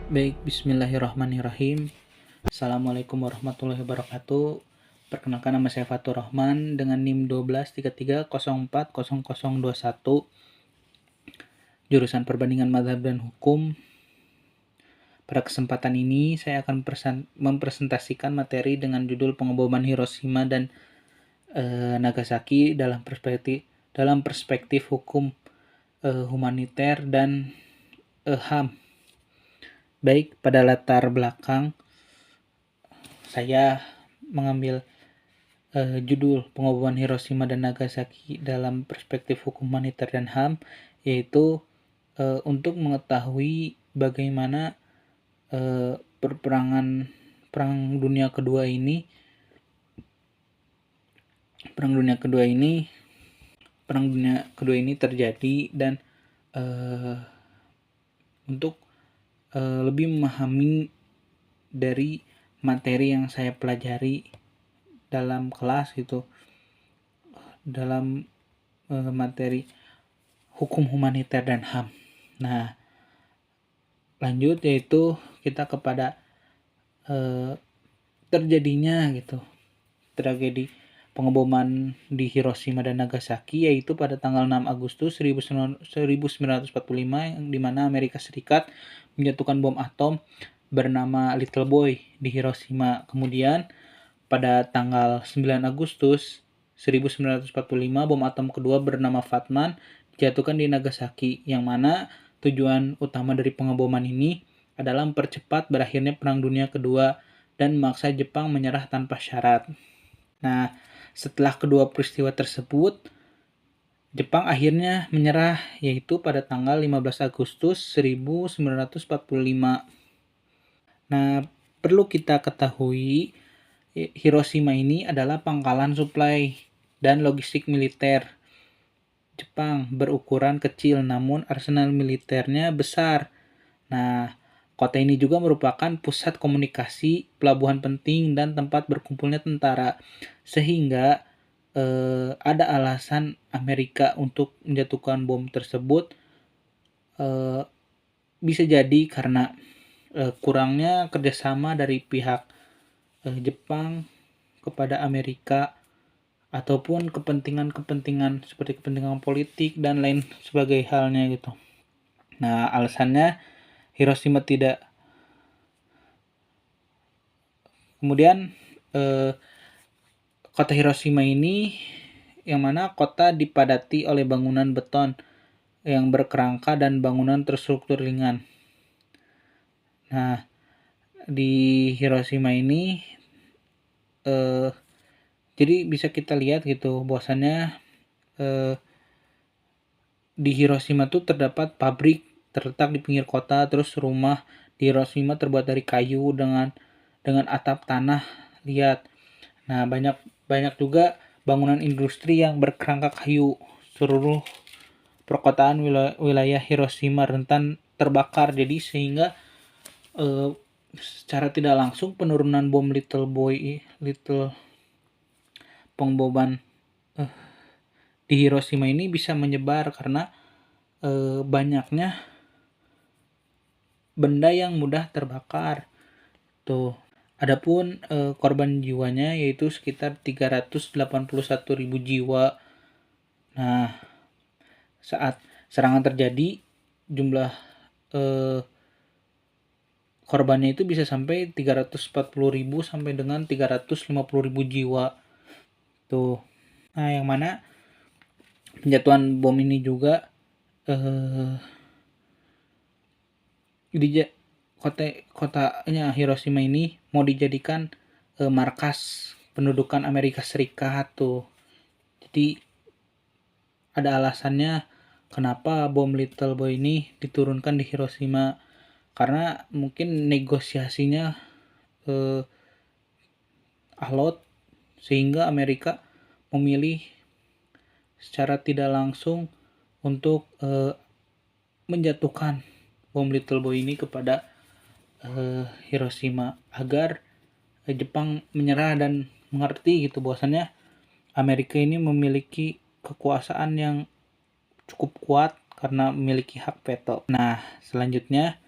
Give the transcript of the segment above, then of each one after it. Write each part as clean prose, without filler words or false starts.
Baik, bismillahirrahmanirrahim. Assalamualaikum warahmatullahi wabarakatuh. Perkenalkan, nama saya Fatur Rahman dengan NIM 1233040021, jurusan Perbandingan Mazhab dan Hukum. Pada kesempatan ini saya akan mempresentasikan materi dengan judul Pengeboman Hiroshima dan Nagasaki dalam perspektif hukum humaniter dan HAM. Baik, pada latar belakang saya mengambil judul Pengeboman Hiroshima dan Nagasaki dalam perspektif hukum humaniter dan HAM, yaitu untuk mengetahui bagaimana perang dunia kedua ini terjadi, dan untuk lebih memahami dari materi yang saya pelajari dalam kelas dalam materi hukum humaniter dan HAM. Nah, lanjut yaitu kita kepada terjadinya tragedi pengeboman di Hiroshima dan Nagasaki, yaitu pada tanggal 6 Agustus 1945, di mana Amerika Serikat menjatuhkan bom atom bernama Little Boy di Hiroshima. Kemudian pada tanggal 9 Agustus 1945, bom atom kedua bernama Fatman dijatuhkan di Nagasaki, yang mana tujuan utama dari pengeboman ini adalah mempercepat berakhirnya Perang Dunia Kedua dan memaksa Jepang menyerah tanpa syarat. Nah, setelah kedua peristiwa tersebut, Jepang akhirnya menyerah, yaitu pada tanggal 15 Agustus 1945. Nah, perlu kita ketahui, Hiroshima ini adalah pangkalan suplai dan logistik militer Jepang berukuran kecil, namun arsenal militernya besar. Nah, kota ini juga merupakan pusat komunikasi, pelabuhan penting, dan tempat berkumpulnya tentara, sehingga ada alasan Amerika untuk menjatuhkan bom tersebut. Bisa jadi karena kurangnya kerjasama dari pihak Jepang kepada Amerika, ataupun kepentingan seperti kepentingan politik dan lain sebagai halnya gitu. Nah, alasannya Hiroshima tidak. Kemudian kota Hiroshima ini, yang mana kota dipadati oleh bangunan beton yang berkerangka dan bangunan terstruktur ringan. Nah, di Hiroshima ini jadi bisa kita lihat bahwasannya di Hiroshima tuh terdapat pabrik terletak di pinggir kota, terus rumah di Hiroshima terbuat dari kayu dengan atap tanah liat. Nah, banyak juga bangunan industri yang berkerangka kayu. Seluruh perkotaan wilayah Hiroshima rentan terbakar, jadi sehingga secara tidak langsung penurunan bom pengeboman di Hiroshima ini bisa menyebar karena banyaknya benda yang mudah terbakar. Tuh. Adapun korban jiwanya yaitu sekitar 381.000 jiwa. Nah, saat serangan terjadi, jumlah korbannya itu bisa sampai 340.000 sampai dengan 350.000 jiwa. Tuh. Nah, yang mana penjatuhan bom ini juga kotanya Hiroshima ini mau dijadikan markas pendudukan Amerika Serikat tuh. Jadi ada alasannya kenapa bom Little Boy ini diturunkan di Hiroshima, karena mungkin negosiasinya alot, sehingga Amerika memilih secara tidak langsung untuk menjatuhkan bom Little Boy ini kepada Hiroshima agar Jepang menyerah dan mengerti bahwasannya Amerika ini memiliki kekuasaan yang cukup kuat karena memiliki hak veto. Nah, selanjutnya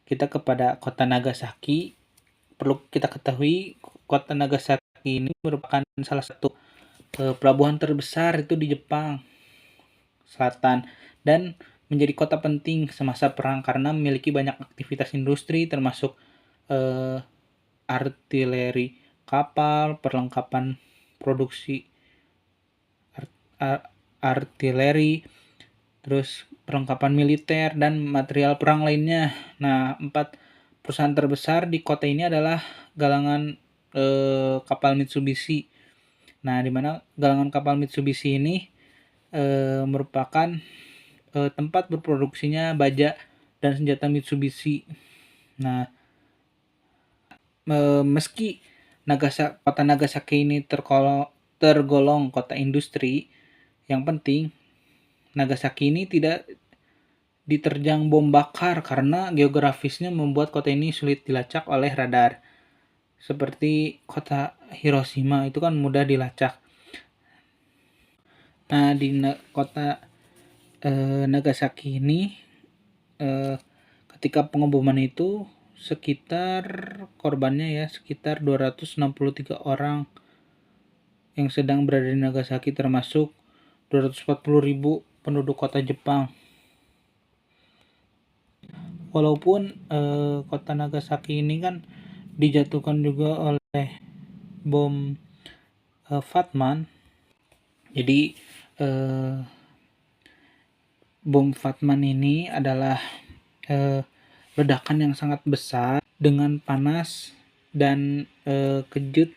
kita kepada kota Nagasaki. Perlu kita ketahui kota Nagasaki ini merupakan salah satu pelabuhan terbesar itu di Jepang Selatan dan menjadi kota penting semasa perang karena memiliki banyak aktivitas industri termasuk eh, artileri kapal, perlengkapan produksi artileri, terus perlengkapan militer dan material perang lainnya. Nah, 4 perusahaan terbesar di kota ini adalah galangan kapal Mitsubishi. Nah, di mana galangan kapal Mitsubishi ini merupakan tempat berproduksinya baja dan senjata Mitsubishi. Nah, meski kota Nagasaki ini tergolong kota industri, yang penting Nagasaki ini tidak diterjang bom bakar karena geografisnya membuat kota ini sulit dilacak oleh radar. Seperti kota Hiroshima itu kan mudah dilacak. Nah, di kota Nagasaki ini ketika pengeboman itu sekitar korbannya ya sekitar 263 orang yang sedang berada di Nagasaki termasuk 240.000 penduduk kota Jepang. Walaupun kota Nagasaki ini kan dijatuhkan juga oleh bom Fatman. Jadi bom Fatman ini adalah ledakan yang sangat besar dengan panas dan kejut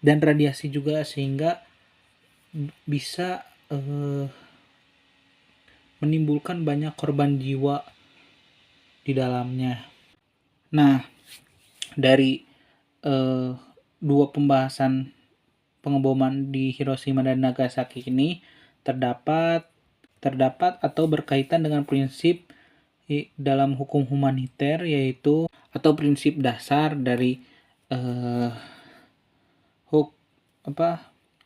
dan radiasi juga sehingga bisa menimbulkan banyak korban jiwa di dalamnya. Nah, dari dua pembahasan pengeboman di Hiroshima dan Nagasaki ini terdapat atau berkaitan dengan prinsip dalam hukum humaniter yaitu atau prinsip dasar dari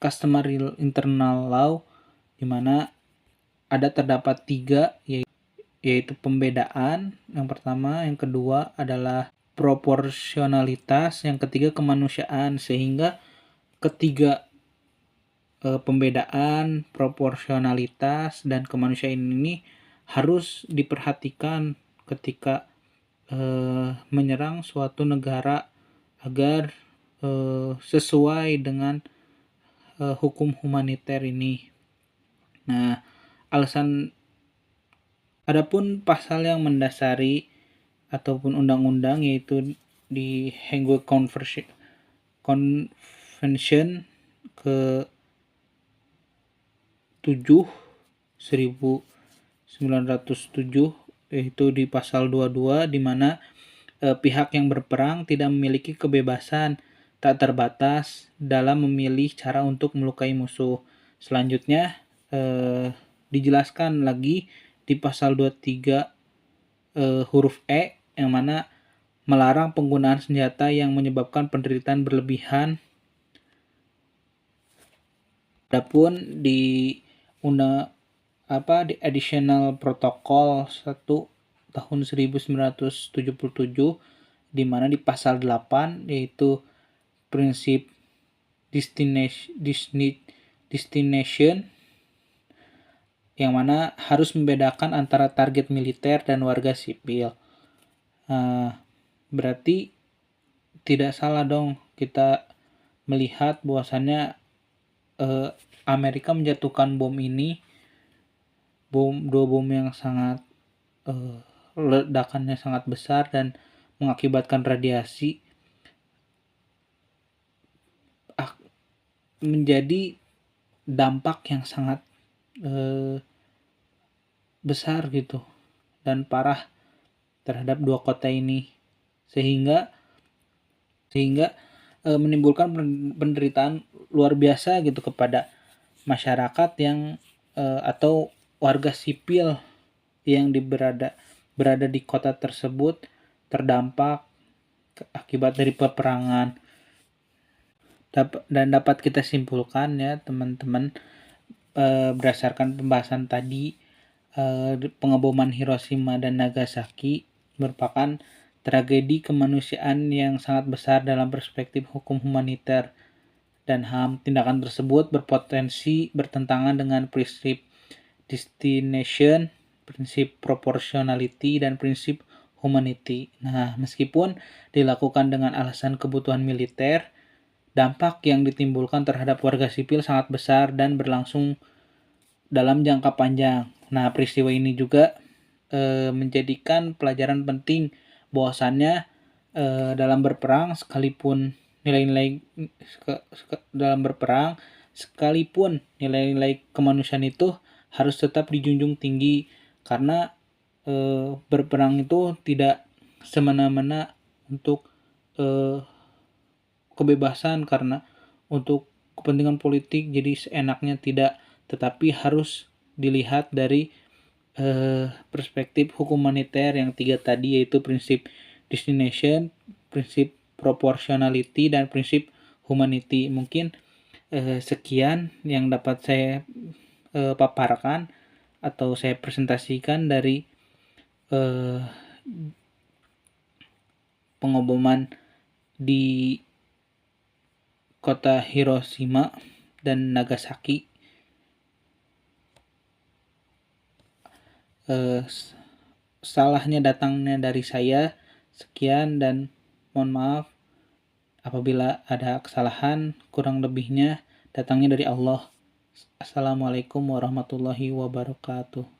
customary internal law di mana terdapat 3 yaitu pembedaan yang pertama, yang kedua adalah proporsionalitas, yang ketiga kemanusiaan, sehingga ketiga pembedaan, proporsionalitas dan kemanusiaan ini harus diperhatikan ketika menyerang suatu negara agar sesuai dengan hukum humaniter ini. Nah, adapun pasal yang mendasari ataupun undang-undang yaitu di Hague Convention ke 7 1907 yaitu di pasal 22 di mana pihak yang berperang tidak memiliki kebebasan tak terbatas dalam memilih cara untuk melukai musuh. Selanjutnya dijelaskan lagi di pasal 23 huruf E yang mana melarang penggunaan senjata yang menyebabkan penderitaan berlebihan. Adapun di di Additional Protocol 1 tahun 1977 di mana di pasal 8 yaitu prinsip destination yang mana harus membedakan antara target militer dan warga sipil. Berarti tidak salah dong kita melihat bahwasannya Amerika menjatuhkan bom ini, dua bom yang sangat ledakannya sangat besar dan mengakibatkan radiasi, menjadi dampak yang sangat besar gitu dan parah terhadap dua kota ini sehingga menimbulkan penderitaan luar biasa gitu kepada masyarakat yang atau warga sipil yang berada di kota tersebut terdampak akibat dari peperangan. Dan dapat kita simpulkan ya teman-teman berdasarkan pembahasan tadi pengeboman Hiroshima dan Nagasaki merupakan tragedi kemanusiaan yang sangat besar dalam perspektif hukum humaniter dan HAM. Tindakan tersebut berpotensi bertentangan dengan prinsip destination, prinsip proportionality, dan prinsip humanity. Nah, meskipun dilakukan dengan alasan kebutuhan militer, dampak yang ditimbulkan terhadap warga sipil sangat besar dan berlangsung dalam jangka panjang. Nah, peristiwa ini juga menjadikan pelajaran penting bahwasannya dalam berperang sekalipun nilai-nilai dalam berperang sekalipun nilai-nilai kemanusiaan itu harus tetap dijunjung tinggi karena berperang itu tidak semena-mena untuk kebebasan karena untuk kepentingan politik jadi seenaknya tidak, tetapi harus dilihat dari perspektif hukum humaniter yang tiga tadi, yaitu prinsip destination, prinsip proportionality, dan prinsip humanity. Mungkin sekian yang dapat saya paparkan atau saya presentasikan dari pengeboman di kota Hiroshima dan Nagasaki. Salahnya datangnya dari saya. Sekian dan mohon maaf apabila ada kesalahan, kurang lebihnya datangnya dari Allah. Assalamualaikum warahmatullahi wabarakatuh.